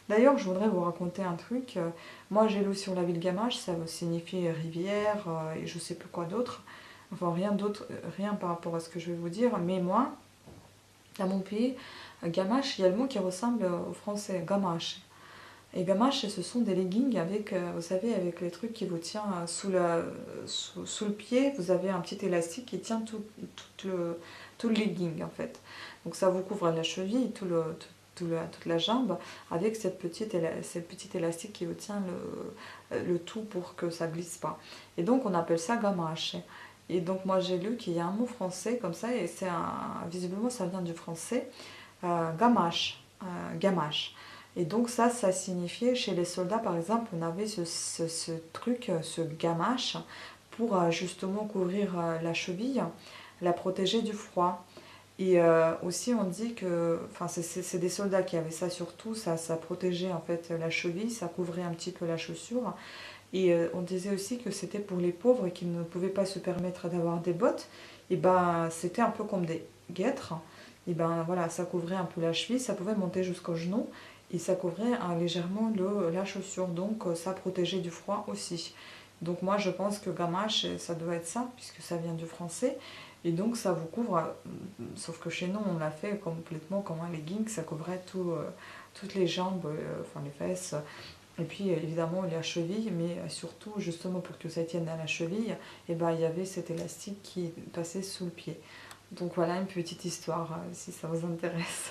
D'ailleurs, je voudrais vous raconter un truc. Moi, j'ai lu sur la ville Gamache, ça signifie rivière et je sais plus quoi d'autre. Enfin, rien d'autre, rien par rapport à ce que je vais vous dire. Mais moi, dans mon pays, Gamache, il y a le mot qui ressemble au français, gamache. Et gamache, ce sont des leggings avec, vous savez, avec les trucs qui vous tient sous le pied. Vous avez un petit élastique qui tient tout le legging en fait. Donc ça vous couvre la cheville, toute la jambe, avec cette petite élastique qui vous tient le tout pour que ça glisse pas. Et donc on appelle ça gamache. Et donc moi j'ai lu qu'il y a un mot français comme ça, et visiblement ça vient du français, gamache, gamache. Et donc ça signifiait, chez les soldats par exemple, on avait ce truc, ce gamache, pour justement couvrir la cheville, la protéger du froid. Et aussi on dit que, enfin c'est des soldats qui avaient ça surtout, ça protégeait en fait la cheville, ça couvrait un petit peu la chaussure. Et on disait aussi que c'était pour les pauvres qui ne pouvaient pas se permettre d'avoir des bottes. Et ben c'était un peu comme des guêtres. Et ben voilà, ça couvrait un peu la cheville, ça pouvait monter jusqu'au genou et ça couvrait légèrement la chaussure. Donc ça protégeait du froid aussi. Donc moi je pense que gamache, ça doit être ça, puisque ça vient du français. Et donc ça vous couvre, sauf que chez nous on l'a fait complètement comme un legging, ça couvrait toutes les jambes, enfin les fesses, et puis évidemment la cheville, mais surtout justement pour que ça tienne à la cheville, et ben, il y avait cet élastique qui passait sous le pied. Donc voilà une petite histoire si ça vous intéresse.